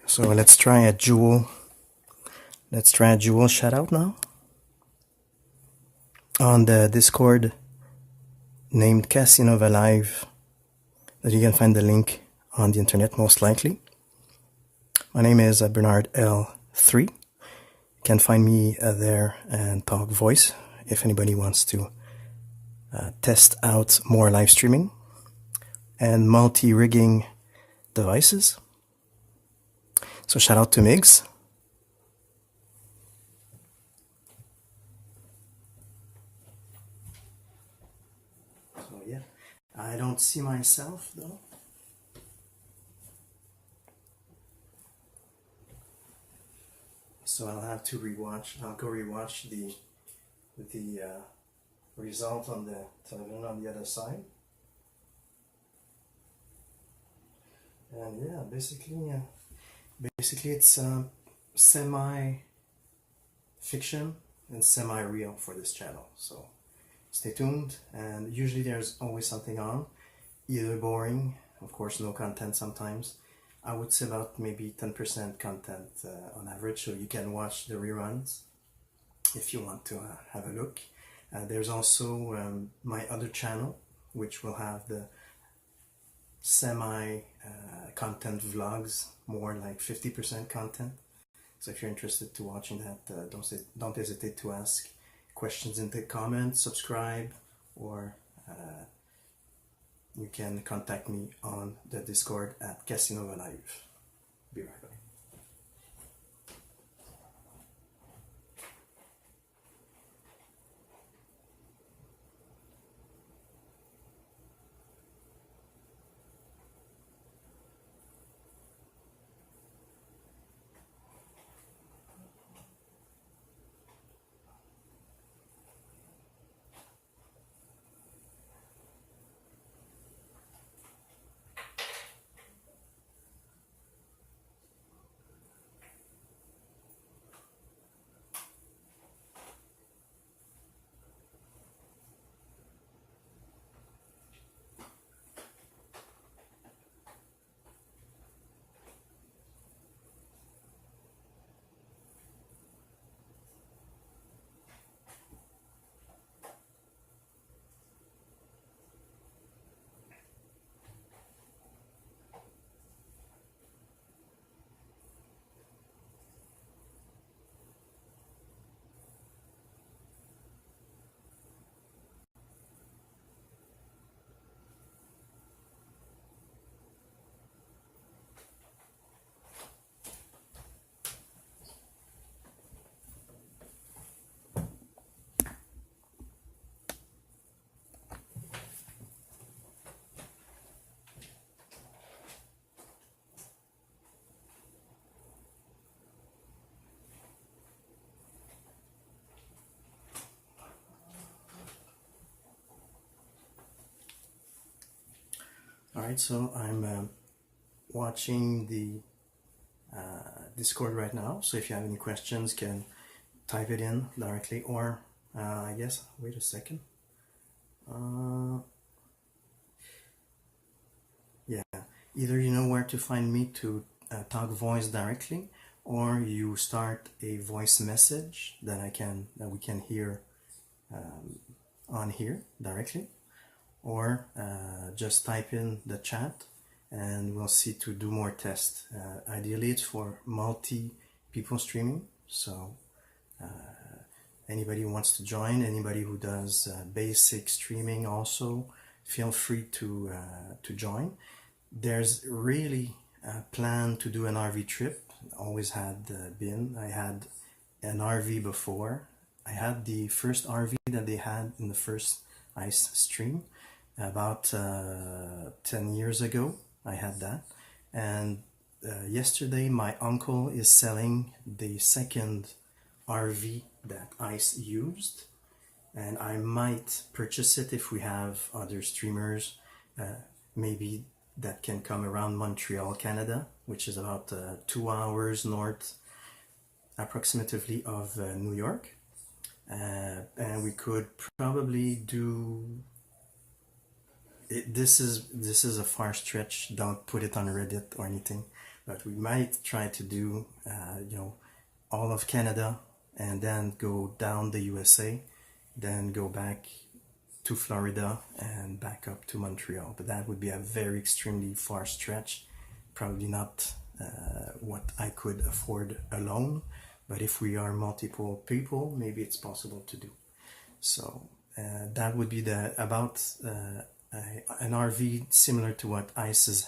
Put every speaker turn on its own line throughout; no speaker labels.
So let's try a dual shout out now on the Discord named Casinova Live, that you can find the link on the internet most likely. My name is Bernard L3. You can find me there and talk voice if anybody wants to test out more live streaming and multi-rigging devices. So shout out to Migzz. So yeah, I don't see myself though. So I'll have to rewatch. I'll go rewatch the result on the television on the other side. And yeah, basically it's semi-fiction and semi-real for this channel. So stay tuned, and usually there's always something on, either boring, of course no content sometimes. I would say about maybe 10% content on average, so you can watch the reruns if you want to have a look. There's also my other channel, which will have the semi content vlogs, more like 50% content. So if you're interested to watching that, don't hesitate to ask questions in the comments, subscribe, or you can contact me on the Discord at Casinova Live. Be right back. Alright, so I'm watching the Discord right now, so if you have any questions, can type it in directly, or I guess, wait a second. Yeah, either you know where to find me to talk voice directly, or you start a voice message that we can hear on here directly, or just type in the chat and we'll see to do more tests. Ideally it's for multi people streaming, so anybody who wants to join, anybody who does basic streaming also, feel free to join. There's really a plan to do an RV trip. Always had been. I had an RV before. I had the first RV that they had in the first ice stream about 10 years ago. I had that, and yesterday my uncle is selling the second RV that ice used, and I might purchase it if we have other streamers maybe that can come around Montreal, Canada, which is about 2 hours north approximately of New York, and we could probably do it. This is a far stretch, don't put it on Reddit or anything, but we might try to do all of Canada and then go down the USA, then go back to Florida and back up to Montreal. But that would be a very extremely far stretch, probably not what I could afford alone, but if we are multiple people, maybe it's possible to do. So that would be about an RV similar to what ICE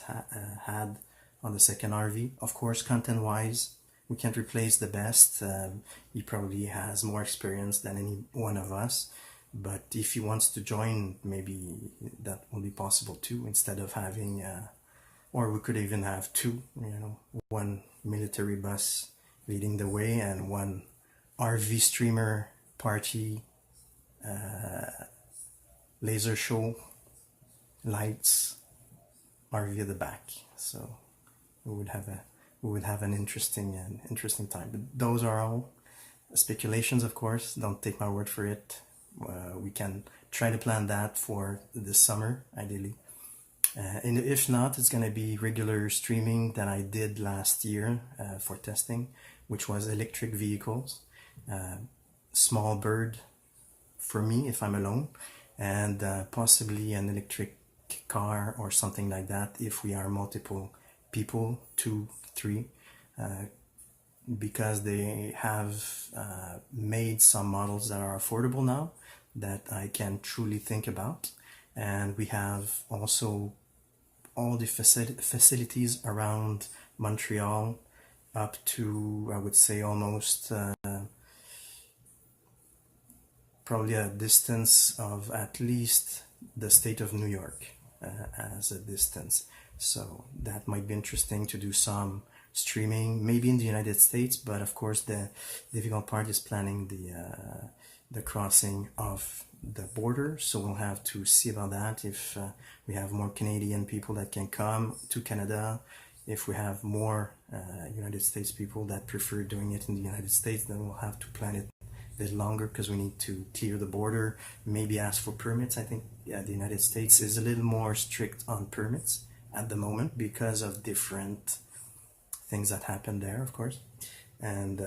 had on the second RV. Of course, content-wise, we can't replace the best. He probably has more experience than any one of us. But if he wants to join, maybe that will be possible too, instead of having, or we could even have two, one military bus leading the way and one RV streamer party, laser show, lights, RV at the back. So we would have an interesting time. But those are all speculations, of course. Don't take my word for it. We can try to plan that for this summer, ideally. And if not, it's going to be regular streaming that I did last year for testing, which was electric vehicles, small bird for me if I'm alone, and possibly an electric car or something like that if we are multiple people, 2, 3, because they have made some models that are affordable now that I can truly think about. And we have also all the facilities around Montreal up to, I would say, almost probably a distance of at least the state of New York as a distance. So that might be interesting to do some streaming, maybe in the United States, but of course the difficult part is planning the crossing of the border. So we'll have to see about that. If we have more Canadian people that can come to Canada, if we have more United States people that prefer doing it in the United States, then we'll have to plan it a bit longer because we need to clear the border, maybe ask for permits. I think the United States is a little more strict on permits at the moment because of different things that happen there, of course. And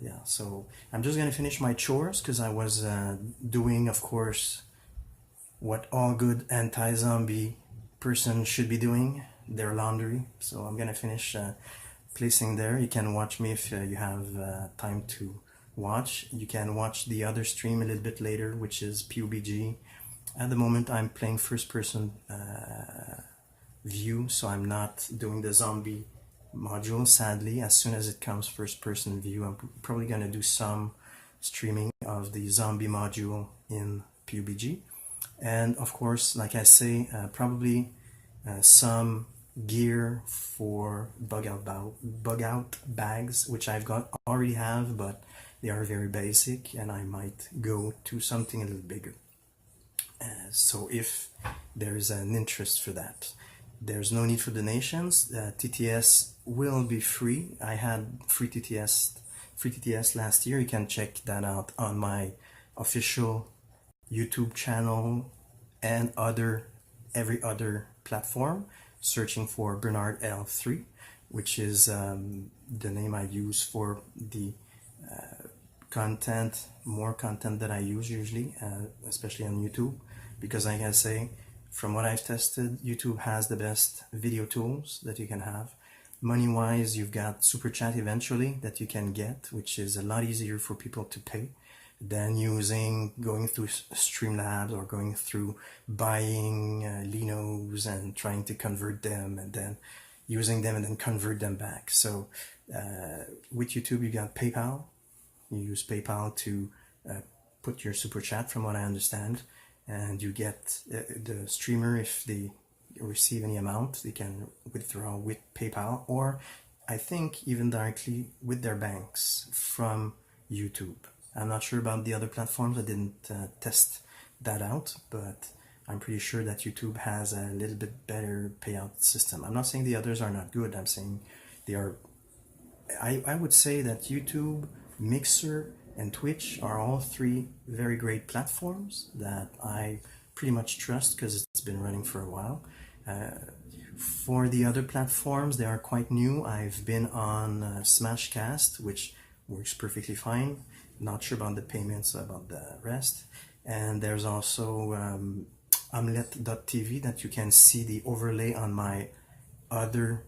yeah, so I'm just gonna finish my chores because I was doing, of course, what all good anti-zombie person should be doing, their laundry. So I'm gonna finish placing there. You can watch me if you have time to watch. You can watch the other stream a little bit later, which is PUBG. At the moment I'm playing first person view, so I'm not doing the zombie module, sadly. As soon as it comes first person view, I'm probably gonna do some streaming of the zombie module in PUBG. And of course, like I say, probably some gear for bug out bags, which I've already have, but they are very basic, and I might go to something a little bigger. So if there's an interest for that, there's no need for donations. TTS will be free. I had free TTS last year. You can check that out on my official YouTube channel and every other platform, searching for Bernard L3, which is the name I use for the more content that I use usually, especially on YouTube, because like I say, from what I've tested, YouTube has the best video tools that you can have. Money-wise, you've got Super Chat eventually that you can get, which is a lot easier for people to pay than going through Streamlabs or going through buying Linos and trying to convert them and then using them and then convert them back. So with YouTube, you got PayPal. You use PayPal to put your Super Chat, from what I understand, and you get the streamer, if they receive any amount, they can withdraw with PayPal, or I think even directly with their banks from YouTube. I'm not sure about the other platforms. I didn't test that out, but I'm pretty sure that YouTube has a little bit better payout system. I'm not saying the others are not good. I'm saying they are. I would say that YouTube, Mixer, and Twitch are all three very great platforms that I pretty much trust because it's been running for a while. For the other platforms, they are quite new. I've been on Smashcast, which works perfectly fine. Not sure about the payments, about the rest. And there's also Omelette.tv that you can see the overlay on my other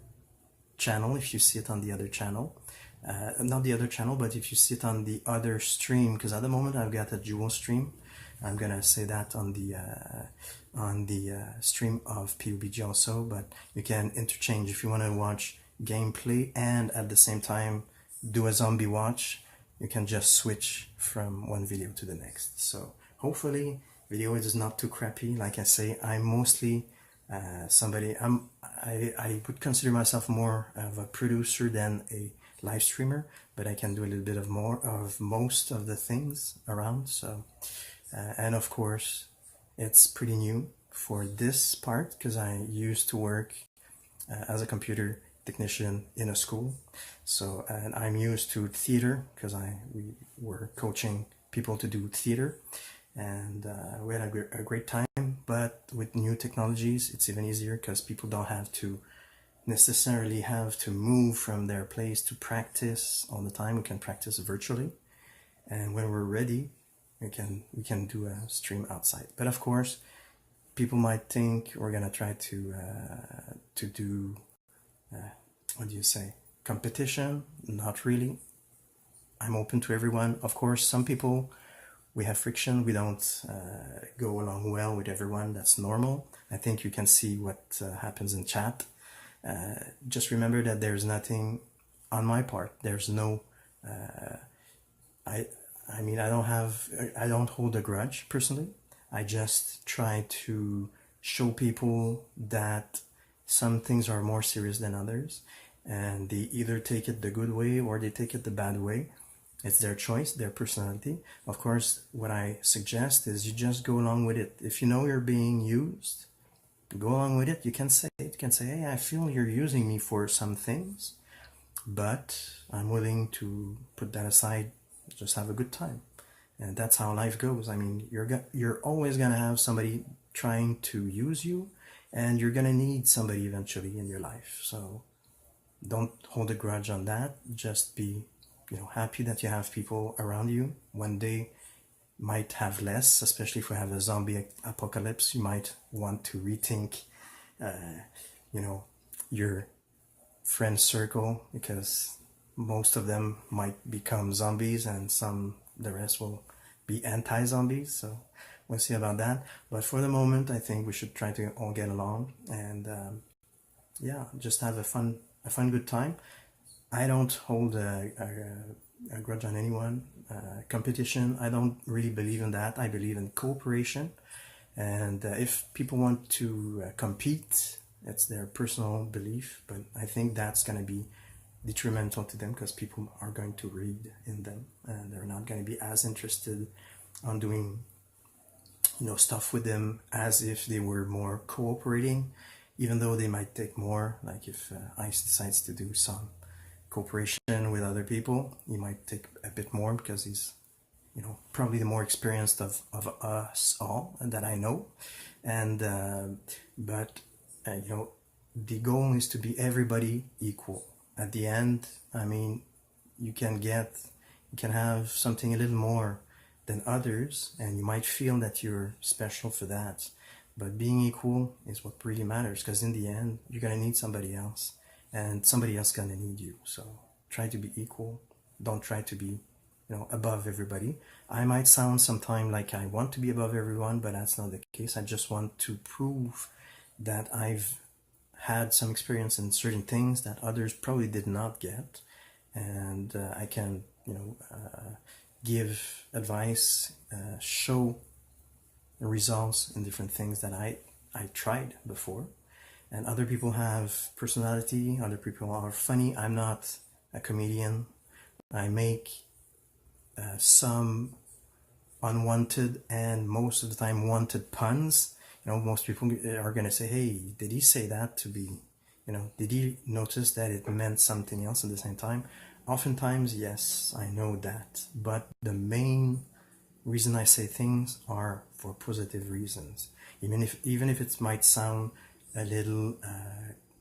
channel if you see it on the other channel. Not the other channel, but if you see it on the other stream, because at the moment I've got a dual stream. I'm gonna say that on the stream of PUBG also, but you can interchange if you want to watch gameplay and at the same time do a zombie watch. You can just switch from one video to the next. So hopefully video is not too crappy. Like I say, I'm mostly I would consider myself more of a producer than a live streamer, but I can do a little bit of more of most of the things around. So and of course it's pretty new for this part because I used to work as a computer technician in a school. So and I'm used to theater because we were coaching people to do theater, and we had a great time. But with new technologies it's even easier because people don't have to necessarily have to move from their place to practice all the time. We can practice virtually, and when we're ready we can do a stream outside. But of course people might think we're gonna try to do what do you say, competition. Not really. I'm open to everyone. Of course some people, we have friction, we don't go along well with everyone. That's normal. I think you can see what happens in chat. Just remember that there's nothing on my part. There's no I mean I don't hold a grudge personally. I just try to show people that some things are more serious than others, and they either take it the good way or they take it the bad way. It's their choice, their personality. Of course, what I suggest is you just go along with it. If you know you're being used, go along with it. You can say it. You can say, hey, I feel you're using me for some things, but I'm willing to put that aside, just have a good time. And that's how life goes. I mean, you're always gonna have somebody trying to use you, and you're gonna need somebody eventually in your life. So don't hold a grudge on that. Just be, happy that you have people around you. One day might have less, especially if we have a zombie apocalypse. You might want to rethink, your friend circle, because most of them might become zombies and the rest will be anti-zombies. So we'll see about that. But for the moment, I think we should try to all get along and just have a fun good time. I don't hold a grudge on anyone. Competition, I don't really believe in that. I believe in cooperation, and if people want to compete, it's their personal belief, but I think that's going to be detrimental to them because people are going to read in them and they're not going to be as interested on doing stuff with them as if they were more cooperating, even though they might take more. Like if ICE decides to do some cooperation with other people, he might take a bit more because he's probably the more experienced of us all, and that I know. And but the goal is to be everybody equal. At the end, I mean, you can have something a little more than others, and you might feel that you're special for that. But being equal is what really matters, because in the end, you're gonna need somebody else, and somebody else gonna need you. So try to be equal. Don't try to be, above everybody. I might sound sometimes like I want to be above everyone, but that's not the case. I just want to prove that I've had some experience in certain things that others probably did not get, and I can, give advice, show results in different things that I tried before. And other people have personality, other people are funny. I'm not a comedian. I make some unwanted and most of the time wanted puns. Most people are going to say, hey, did he say that to be, did he notice that it meant something else at the same time? Oftentimes, yes, I know that. But the main reason I say things are for positive reasons. Even if it might sound a little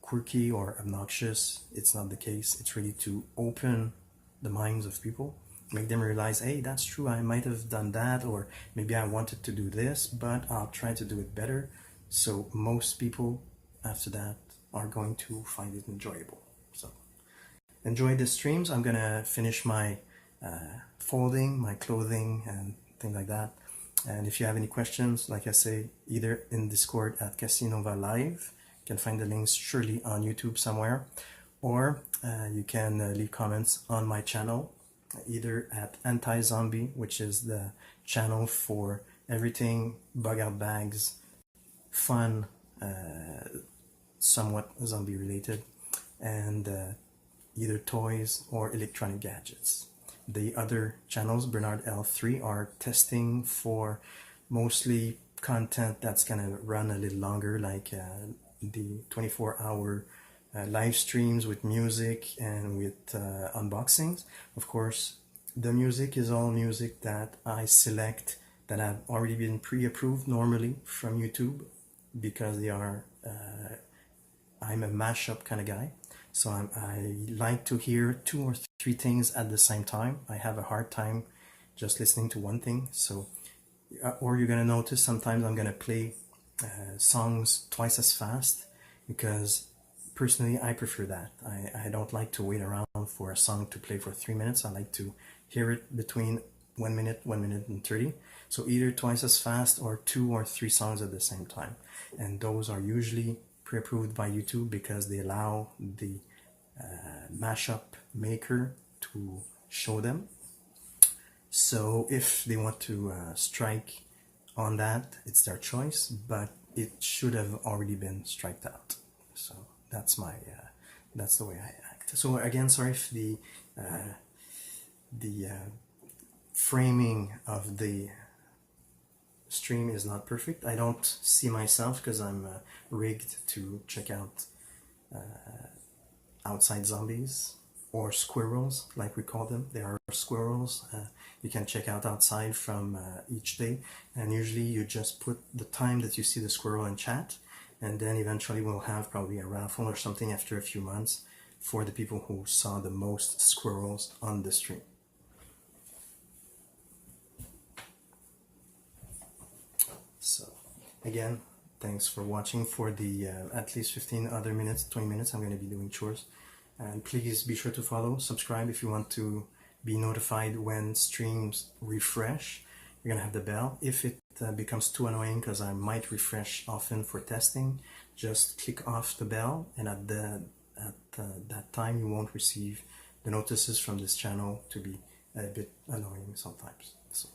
quirky or obnoxious. It's not the case. It's really to open the minds of people, make them realize, hey, that's true, I might have done that, or maybe I wanted to do this, but I'll try to do it better. So most people after that are going to find it enjoyable. So enjoy the streams. I'm gonna finish my folding, my clothing, and things like that. And if you have any questions, like I say, either in Discord at Casinova Live, you can find the links surely on YouTube somewhere, or you can leave comments on my channel, either at Anti-Zombie, which is the channel for everything bug out bags, fun, somewhat zombie related, and either toys or electronic gadgets. The other channels, Bernard L3, are testing for mostly content that's gonna run a little longer, like the 24-hour live streams with music and with unboxings. Of course, the music is all music that I select that have already been pre-approved normally from YouTube, because they are I'm a mashup kind of guy. So I like to hear 2 or 3 things at the same time. I have a hard time just listening to one thing. So, or you're gonna notice sometimes I'm gonna play songs twice as fast, because personally I prefer that. I don't like to wait around for a song to play for 3 minutes. I like to hear it between 1 minute, 1 minute and 30. So either twice as fast or 2 or 3 songs at the same time. And those are usually pre-approved by YouTube, because they allow the mashup maker to show them. So if they want to strike on that, it's their choice, but it should have already been striked out. So that's my that's the way I act. So again, sorry if the framing of the stream is not perfect. I don't see myself because I'm rigged to check out outside zombies, or squirrels like we call them. They are squirrels. You can check out outside from each day, and usually you just put the time that you see the squirrel in chat, and then eventually we'll have probably a raffle or something after a few months for the people who saw the most squirrels on the stream. So again, thanks for watching. For the at least 15 other minutes, 20 minutes, I'm going to be doing chores. And please be sure to follow, subscribe if you want to be notified when streams refresh. You're going to have the bell. If it becomes too annoying, because I might refresh often for testing, just click off the bell, and at that time you won't receive the notices from this channel to be a bit annoying sometimes. So.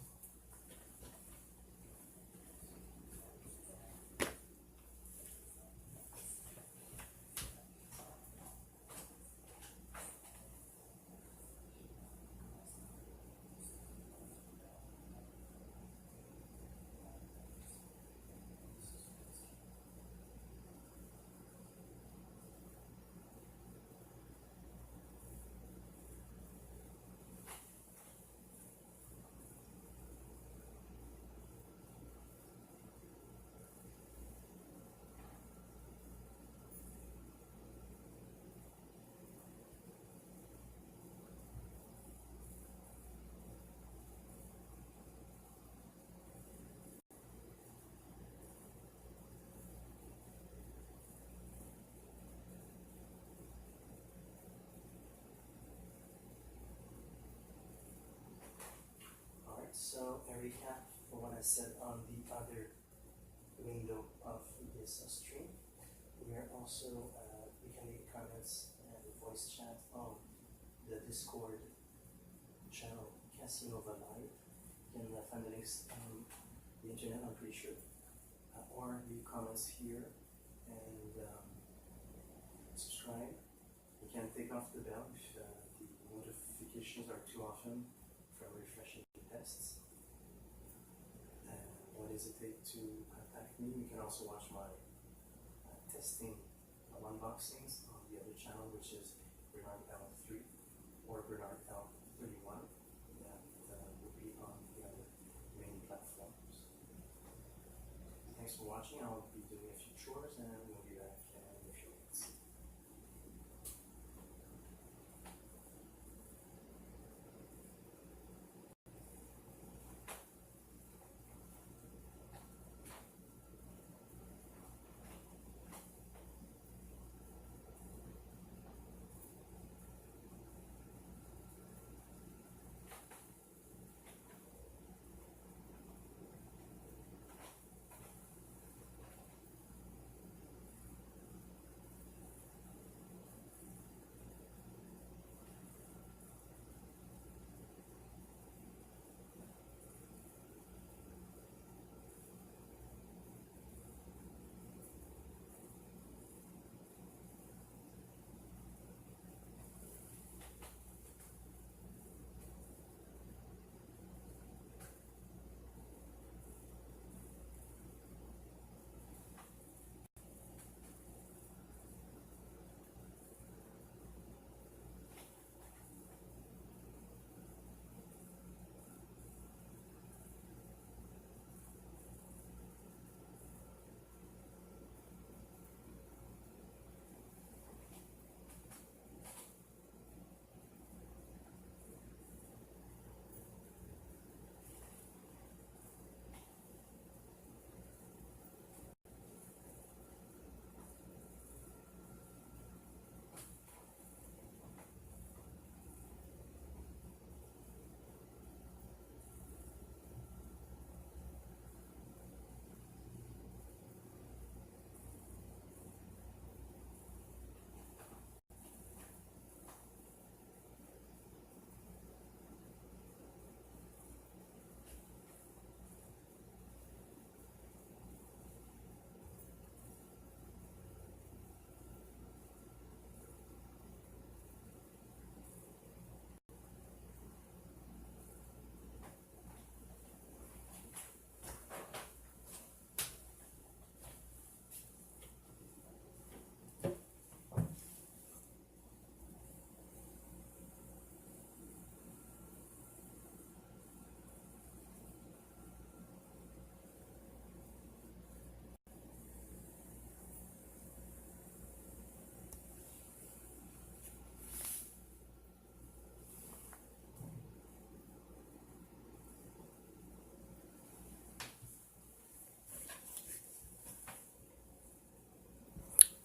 So a recap for what I said on the other window of this stream. We are also, we can leave comments and voice chat on the Discord channel Casinova Live. You can find the links on the internet, I'm pretty sure. Or leave comments here and subscribe. You can take off the bell if the notifications are too often from refreshing tests. Don't hesitate to contact me. You can also watch my testing unboxings on the other channel, which is Bernard L3 or Bernard L31. That will be on the other main platforms. Thanks for watching. I'll be doing a few chores and we'll be back.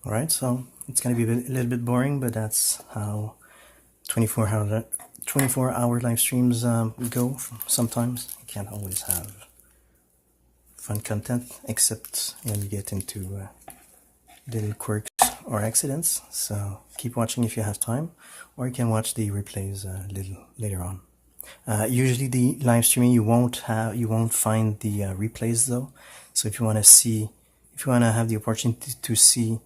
Alright, so it's going to be a little bit boring, but that's how 24-hour live streams go. Sometimes you can't always have fun content, except when you get into little quirks or accidents. So keep watching if you have time, or you can watch the replays a little later on. Usually the live streaming you won't find the replays though. So if you want to have the opportunity to see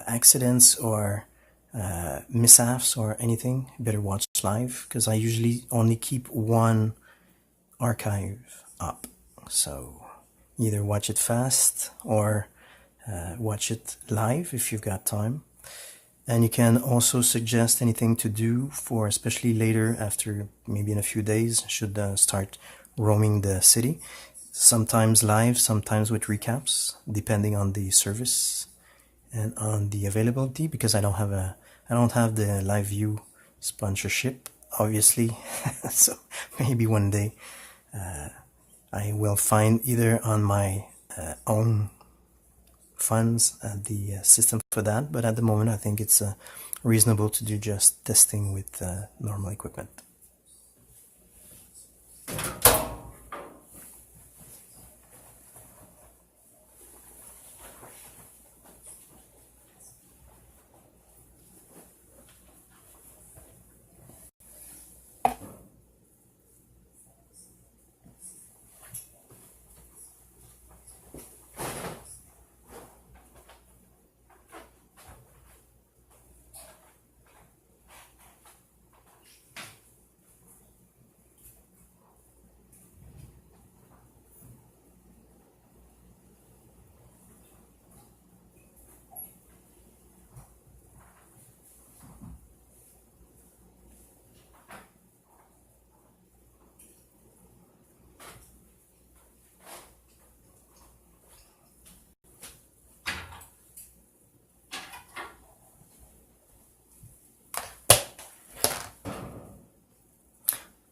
accidents or mishaps or anything, you better watch live, because I usually only keep one archive up. So either watch it fast or watch it live if you've got time. And you can also suggest anything to do for, especially later, after maybe in a few days, should start roaming the city. Sometimes live, sometimes with recaps, depending on the service and on the availability, because I don't have the live view sponsorship, obviously. So maybe one day I will find either on my own funds the system for that, but at the moment I think it's reasonable to do just testing with normal equipment.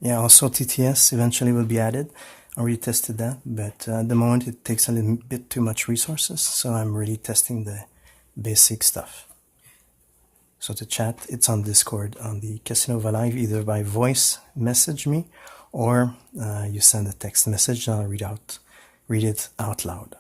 Yeah, also TTS eventually will be added. I already tested that, but at the moment it takes a little bit too much resources, so I'm really testing the basic stuff. So to chat, it's on Discord on the Casanova Live, either by voice message me, or you send a text message and I'll read it out loud.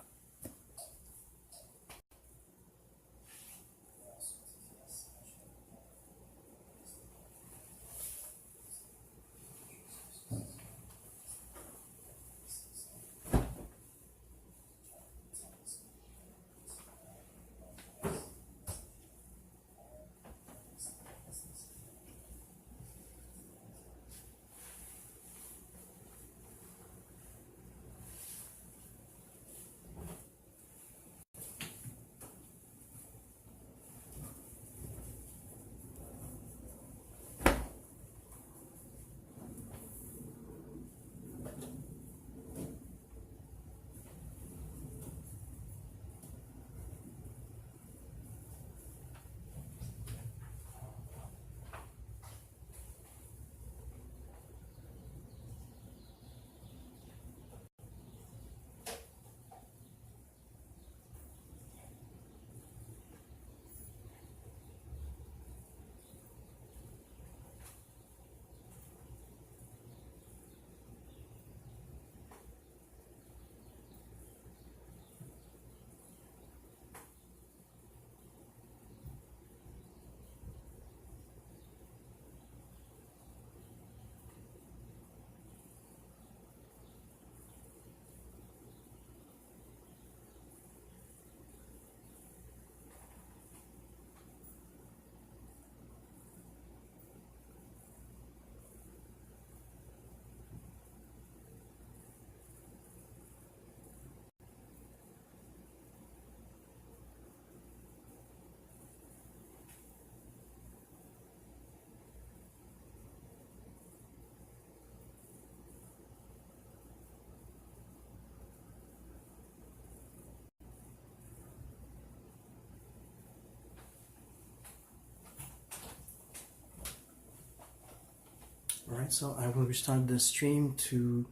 Alright, so I will restart the stream to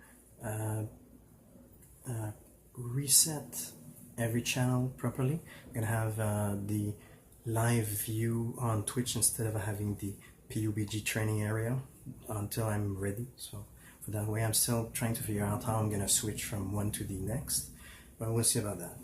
reset every channel properly. I'm gonna have the live view on Twitch instead of having the PUBG training area until I'm ready. So for that way, I'm still trying to figure out how I'm gonna switch from one to the next, but we'll see about that.